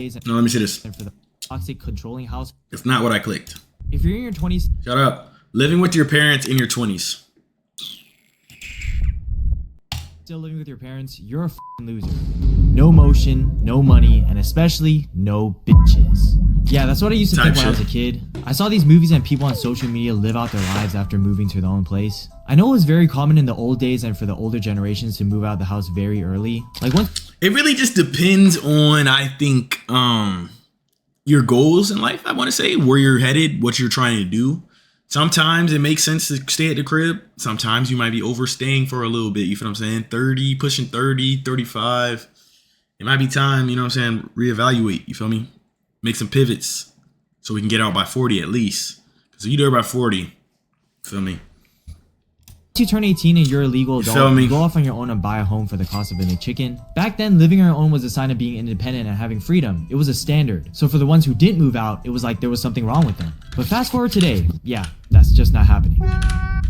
No, let me see this. and for the toxic controlling house. It's not what I clicked. If you're in your 20s, Shut up. Living with your parents in your 20s. still living with your parents, you're a f***ing loser. No motion, no money, and especially no bitches. Yeah, that's what I used to think when I was a kid. I saw these movies and people on social media live out their lives after moving to their own place. I know it was very common in the old days and for the older generations to move out of the house very early. Like once It really just depends on, I think, your goals in life, I want to say, where you're headed, what you're trying to do. Sometimes it makes sense to stay at the crib. Sometimes you might be overstaying for a little bit. You feel what I'm saying? 30, pushing 30, 35. It might be time, you know what I'm saying, reevaluate. You feel me? Make some pivots so we can get out by 40 at least. Because if you're there by 40, feel me? you turn 18 and you're a legal feel adult, me? you go off on your own and buy a home for the cost of a McChicken. Back then, living on your own was a sign of being independent and having freedom. It was a standard. So for the ones who didn't move out, it was like there was something wrong with them. But fast forward today, yeah, that's just not happening.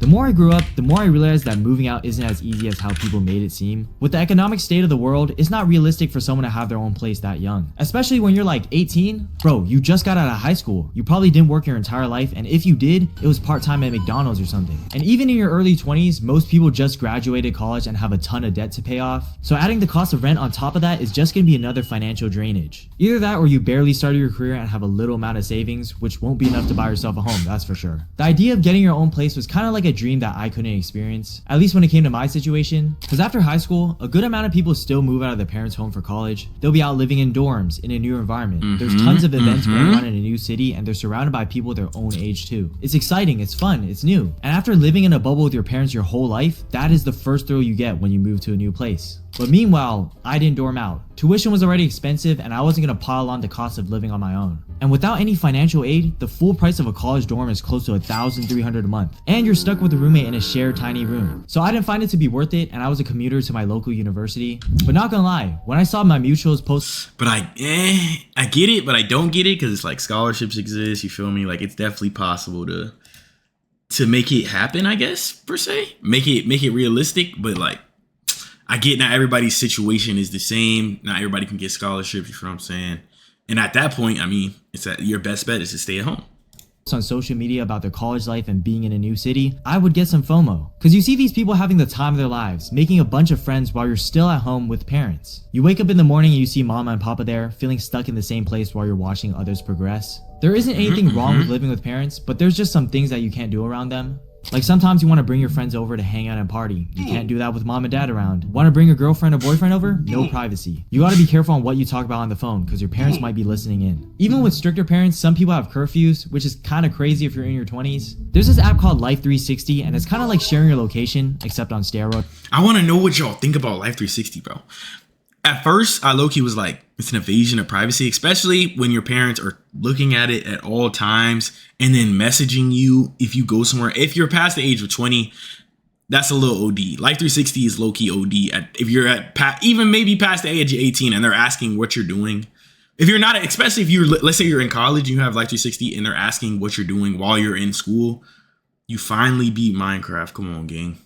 The more I grew up, the more I realized that moving out isn't as easy as how people made it seem. With the economic state of the world, it's not realistic for someone to have their own place that young. Especially when you're like 18. Bro, you just got out of high school. You probably didn't work your entire life, and if you did, it was part-time at McDonald's or something. And even in your early 20s, most people just graduated college and have a ton of debt to pay off. So adding the cost of rent on top of that is just gonna be another financial drainage. Either that or you barely started your career and have a little amount of savings, which won't be enough to buy yourself a home, that's for sure. The idea of getting your own place was kind of like a dream that I couldn't experience, at least when it came to my situation. Because after high school, a good amount of people still move out of their parents' home for college. They'll be out living in dorms in a new environment. There's tons of events going on in a new city, and they're surrounded by people their own age too. It's exciting, it's fun, it's new. And after living in a bubble with your parents your whole life, that is the first thrill you get when you move to a new place. But meanwhile, I didn't dorm out. Tuition was already expensive and I wasn't gonna pile on the cost of living on my own. And without any financial aid, the full price of a college dorm is close to $1,300 a month. And you're stuck with a roommate in a shared tiny room. So I didn't find it to be worth it, and I was a commuter to my local university. But not gonna lie, when I saw my mutuals post— But I get it, but I don't get it because it's like scholarships exist. You feel me? Like it's definitely possible to make it happen, I guess, per se. Make it realistic, but like I get not everybody's situation is the same. Not everybody can get scholarships, you feel what I'm saying? And at that point, I mean, it's that your best bet is to stay at home. on social media about their college life and being in a new city, I would get some FOMO. Cause you see these people having the time of their lives, making a bunch of friends while you're still at home with parents. You wake up in the morning and you see mama and papa there, feeling stuck in the same place while you're watching others progress. There isn't anything wrong with living with parents, but there's just some things that you can't do around them. Like sometimes you want to bring your friends over to hang out and party. You can't do that with mom and dad around. Want to bring a girlfriend or boyfriend over? No privacy. You got to be careful on what you talk about on the phone because your parents might be listening in. Even with stricter parents, some people have curfews, which is kind of crazy if you're in your 20s. There's this app called Life 360 and it's kind of like sharing your location, except on steroids. I want to know what y'all think about Life 360, bro. At first, I low-key was like, it's an invasion of privacy, especially when your parents are looking at it at all times and then messaging you if you go somewhere. If you're past the age of 20, that's a little OD. Life 360 is low-key OD. If you're at even maybe past the age of 18 and they're asking what you're doing. If you're not, especially if you're, let's say you're in college, you have Life 360 and they're asking what you're doing while you're in school, you finally beat Minecraft. Come on, gang.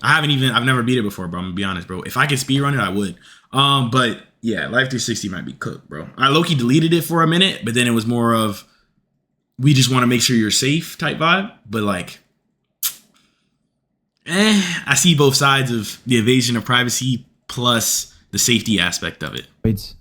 I've never beat it before, bro. I'm gonna be honest, bro. If I could speedrun it, I would. But yeah, Life 360 might be cooked, bro. I low-key deleted it for a minute, but then it was more of, we just want to make sure you're safe type vibe. But like, I see both sides of the invasion of privacy plus the safety aspect of it.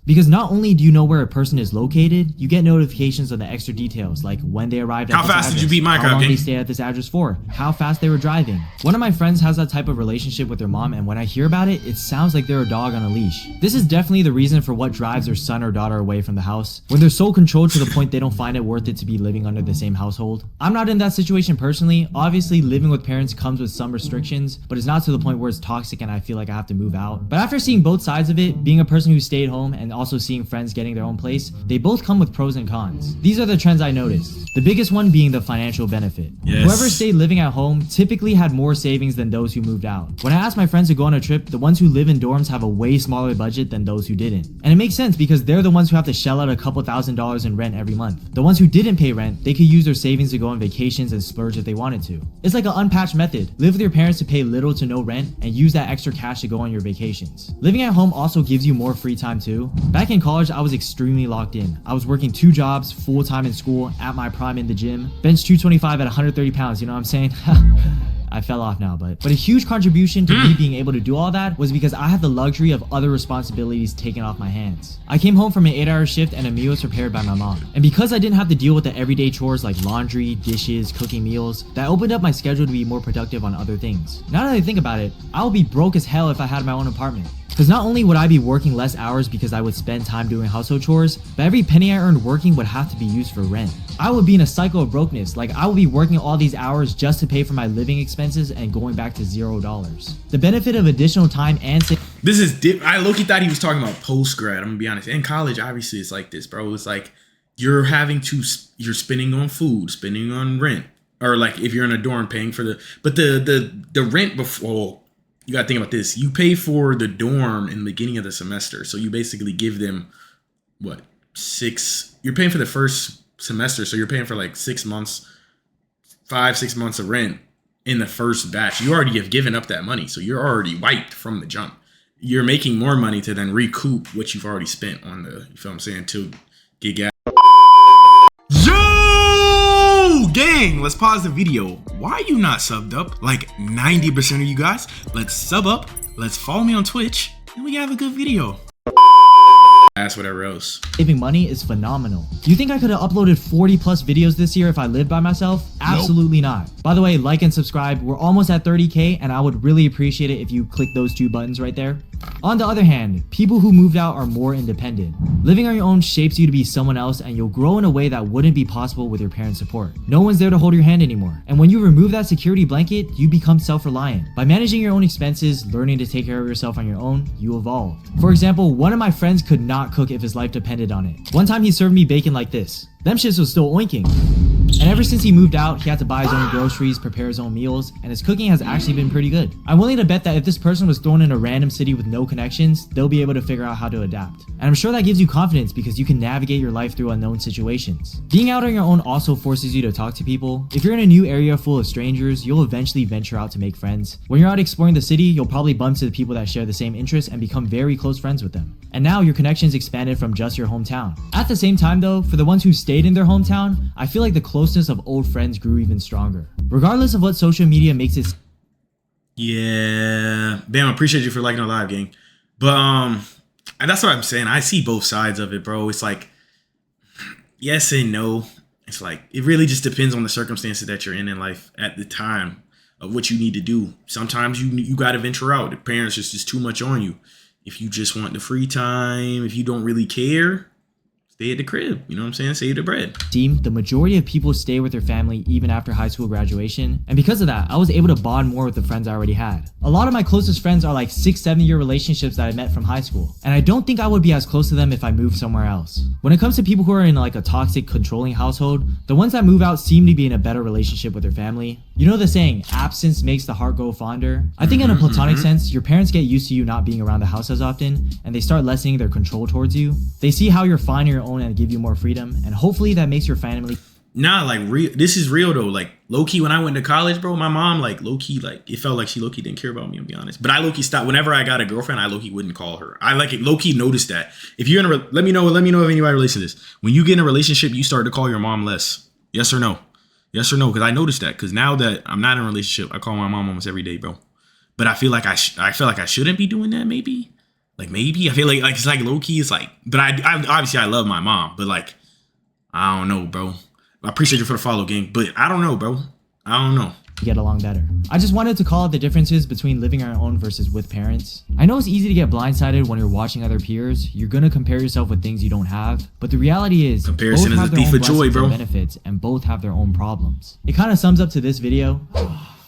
Because not only do you know where a person is located, you get notifications of the extra details, like when they arrived at How this fast address, did you beat Minecraft, how long gang? they stayed at this address for, how fast they were driving. One of my friends has that type of relationship with their mom, and when I hear about it, it sounds like they're a dog on a leash. This is definitely the reason for what drives their son or daughter away from the house, when they're so controlled to the point they don't find it worth it to be living under the same household. I'm not in that situation personally. Obviously, living with parents comes with some restrictions, but it's not to the point where it's toxic and I feel like I have to move out. But after seeing both sides of it, being a person who stayed home and also seeing friends getting their own place, they both come with pros and cons. These are the trends I noticed. The biggest one being the financial benefit. Yes. Whoever stayed living at home typically had more savings than those who moved out. When I asked my friends to go on a trip, the ones who live in dorms have a way smaller budget than those who didn't. And it makes sense because they're the ones who have to shell out a couple $1,000s in rent every month. The ones who didn't pay rent, they could use their savings to go on vacations and splurge if they wanted to. It's like an unpatched method. Live with your parents to pay little to no rent and use that extra cash to go on your vacations. Living at home also gives you more free time too. Back in college, I was extremely locked in. I was working 2 jobs, full-time in school, at my prime in the gym, bench 225 at 130 pounds, you know what I'm saying? I fell off now, but a huge contribution to me being able to do all that was because I had the luxury of other responsibilities taken off my hands. I came home from an 8-hour shift and a meal was prepared by my mom. And because I didn't have to deal with the everyday chores like laundry, dishes, cooking meals, that opened up my schedule to be more productive on other things. Now that I think about it, I would be broke as hell if I had my own apartment. Because not only would I be working less hours because I would spend time doing household chores, but every penny I earned working would have to be used for rent. I would be in a cycle of brokenness, like I would be working all these hours just to pay for my living expenses and going back to $0. The benefit of additional time and This is I low-key thought he was talking about post-grad. I'm gonna be honest. In college, obviously, it's like this, bro. It's like you're spending on food, spending on rent, or like if you're in a dorm, paying for the rent before. You gotta think about this. You pay for the dorm in the beginning of the semester, so you basically give them what 6. You're paying for the first semester, so you're paying for like 6 months, 5-6 months of rent in the first batch. You already have given up that money, so you're already wiped from the jump. You're making more money to then recoup what you've already spent on the. You feel what I'm saying? To get gas. Yo, gang, let's pause the video. Why are you not subbed up? Like 90% of you guys, let's sub up, let's follow me on Twitch, and we can have a good video. Ask whatever else. Saving money is phenomenal. Do you think I could have uploaded 40 plus videos this year if I lived by myself? Absolutely not. By the way, like and subscribe. We're almost at 30K and I would really appreciate it if you click those 2 buttons right there. On the other hand, people who moved out are more independent. Living on your own shapes you to be someone else and you'll grow in a way that wouldn't be possible with your parents' support. No one's there to hold your hand anymore. And when you remove that security blanket, you become self-reliant. By managing your own expenses, learning to take care of yourself on your own, you evolve. For example, one of my friends could not cook if his life depended on it. One time he served me bacon like this. Them shits was still oinking. And ever since he moved out, he had to buy his own groceries, prepare his own meals, and his cooking has actually been pretty good. I'm willing to bet that if this person was thrown in a random city with no connections, they'll be able to figure out how to adapt. And I'm sure that gives you confidence because you can navigate your life through unknown situations. Being out on your own also forces you to talk to people. If you're in a new area full of strangers, you'll eventually venture out to make friends. When you're out exploring the city, you'll probably bump into the people that share the same interests and become very close friends with them. And now your connections expanded from just your hometown. At the same time though, for the ones who stayed in their hometown, I feel like the closeness of old friends grew even stronger. Regardless of what social media makes it. Yeah, Bam, I appreciate you for liking our live, gang. But and that's what I'm saying. I see both sides of it, bro. It's like yes and no. It's like it really just depends on the circumstances that you're in life at the time of what you need to do. Sometimes you got to venture out. The parents just too much on you. If you just want the free time, if you don't really care, stay at the crib, you know what I'm saying? Save the bread. The majority of people stay with their family even after high school graduation, and because of that, I was able to bond more with the friends I already had. A lot of my closest friends are like 6-7 year relationships that I met from high school, and I don't think I would be as close to them if I moved somewhere else. When it comes to people who are in like a toxic, controlling household, the ones that move out seem to be in a better relationship with their family. You know the saying, absence makes the heart grow fonder? I think in a platonic sense, your parents get used to you not being around the house as often, and they start lessening their control towards you. They see how you're fine on your own and give you more freedom, and hopefully that makes your family. Nah, like this is real though. Like low-key when I went to college, bro, my mom like low-key, like it felt like she low-key didn't care about me, to be honest. But I low-key stopped. Whenever I got a girlfriend, I low-key wouldn't call her. I like it low-key noticed that. If you're in a let me know if anybody relates to this. When you get in a relationship, you start to call your mom less. Yes or no? Yes or no? Because I noticed that. Because now that I'm not in a relationship, I call my mom almost every day, bro. But I feel like I feel like I shouldn't be doing that. Maybe I feel like it's like low key. It's like, but I obviously I love my mom, but like I don't know, bro. I appreciate you for the follow, gang, but I don't know, bro. I don't know. Get along better. I just wanted to call out the differences between living on your own versus with parents. I know it's easy to get blindsided when you're watching other peers. You're gonna compare yourself with things you don't have, but the reality is comparison is a thief of joy, bro. Benefits and both have their own problems. It kind of sums up to this video.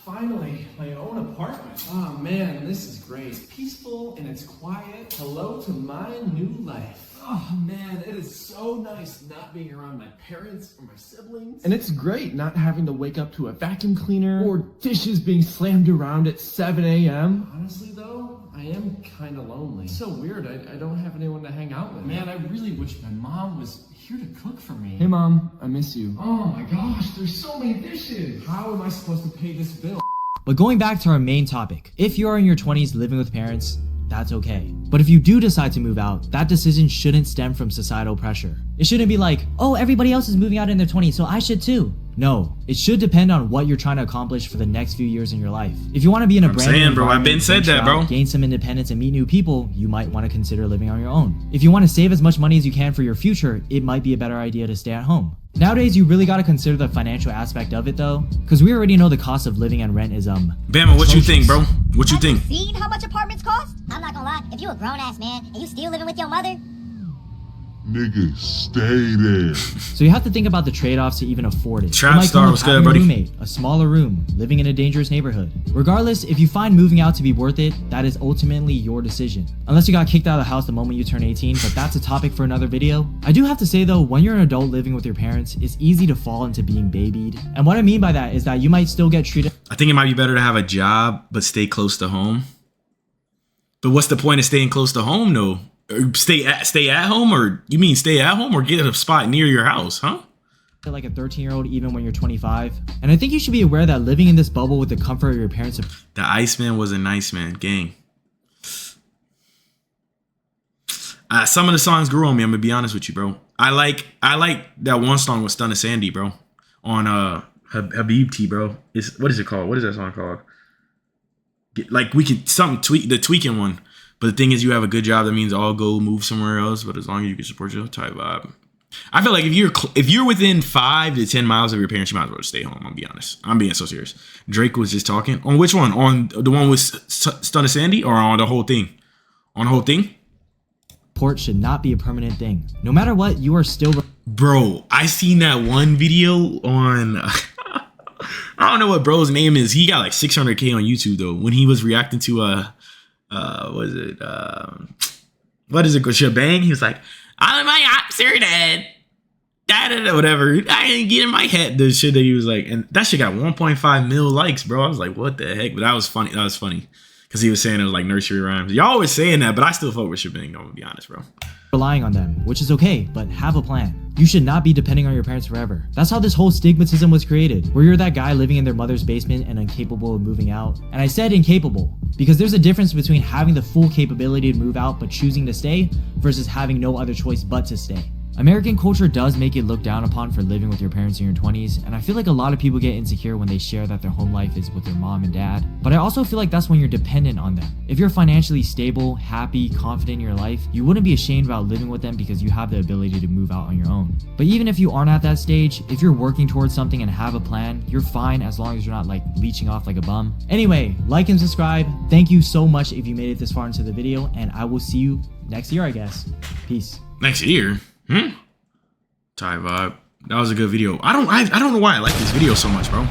Finally, my own apartment. Oh man, this is great. It's peaceful and it's quiet. Hello to my new life. Oh man, it is so nice not being around my parents or my siblings. And it's great not having to wake up to a vacuum cleaner or dishes being slammed around at 7 a.m. Honestly though, I am kind of lonely. It's so weird, I don't have anyone to hang out with. Man, I really wish my mom was here to cook for me. Hey mom, I miss you. Oh my gosh, there's so many dishes. How am I supposed to pay this bill? But going back to our main topic, if you are in your 20s living with parents, that's okay. But if you do decide to move out, that decision shouldn't stem from societal pressure. It shouldn't be like, oh, everybody else is moving out in their 20s, so I should too. No, it should depend on what you're trying to accomplish for the next few years in your life. If you want to be in a brand new saying, bro, I've been environment, said that, venture bro. out, gain some independence and meet new people, you might want to consider living on your own. If you want to save as much money as you can for your future, it might be a better idea to stay at home. Nowadays, you really got to consider the financial aspect of it though, because we already know the cost of living and rent is Bama, what you think, bro? What you think? Have you seen how much apartments cost? I'm not gonna lie, if you a grown-ass man and you still living with your mother, Nigga, stay there. So you have to think about the trade-offs to even afford it. Trap It might star, come with what's good, having a buddy? roommate, a smaller room, living in a dangerous neighborhood. Regardless, if you find moving out to be worth it, that is ultimately your decision. Unless you got kicked out of the house the moment you turn 18, but that's a topic for another video. I do have to say though, when you're an adult living with your parents, it's easy to fall into being babied. And what I mean by that is that you might still get treated I think it might be better to have a job but stay close to home. But what's the point of staying close to home though? Or stay at home, or you mean stay at home or get a spot near your house, huh? like a 13-year-old even when you're 25. And I think you should be aware that living in this bubble with the comfort of your parents. The Iceman was a nice man, gang. Some of the songs grew on me. I'm gonna be honest with you, bro. I like that one song with Stunna Sandy, bro, on Habibti, bro. What is it called? What is that song called? We could the tweaking one. But the thing is, you have a good job. That means I'll go move somewhere else. But as long as you can support your type vibe, I feel like if you're within 5 to 10 miles of your parents, you might as well just stay home. I'll be honest. I'm being so serious. Drake was just talking on which one? On the one with Stunna Sandy, or on the whole thing? On the whole thing. Support should not be a permanent thing. No matter what, you are still. Bro, I seen that one video on. I don't know what bro's name is. He got like 600K on YouTube though when he was reacting to what is it Shebang. He was like, I'm my sir dad, whatever. I didn't get in my head the shit that he was like, and that shit got 1.5 mil likes, bro. I was like, what the heck? But that was funny because he was saying it was like nursery rhymes. Y'all always saying that, but I still fuck with Shebang, I'm gonna be honest, bro. Relying on them, which is okay, but have a plan. You should not be depending on your parents forever. That's how this whole stigmatism was created, where you're that guy living in their mother's basement and incapable of moving out. And I said incapable, because there's a difference between having the full capability to move out but choosing to stay, versus having no other choice but to stay. American culture does make it looked down upon for living with your parents in your 20s, and I feel like a lot of people get insecure when they share that their home life is with their mom and dad. But I also feel like that's when you're dependent on them. If you're financially stable, happy, confident in your life, you wouldn't be ashamed about living with them because you have the ability to move out on your own. But even if you aren't at that stage, if you're working towards something and have a plan, you're fine as long as you're not like leeching off like a bum. Anyway, like and subscribe. Thank you so much if you made it this far into the video, and I will see you next year, I guess. Peace. Next year? Tie vibe. That was a good video. I don't know why I like this video so much, bro.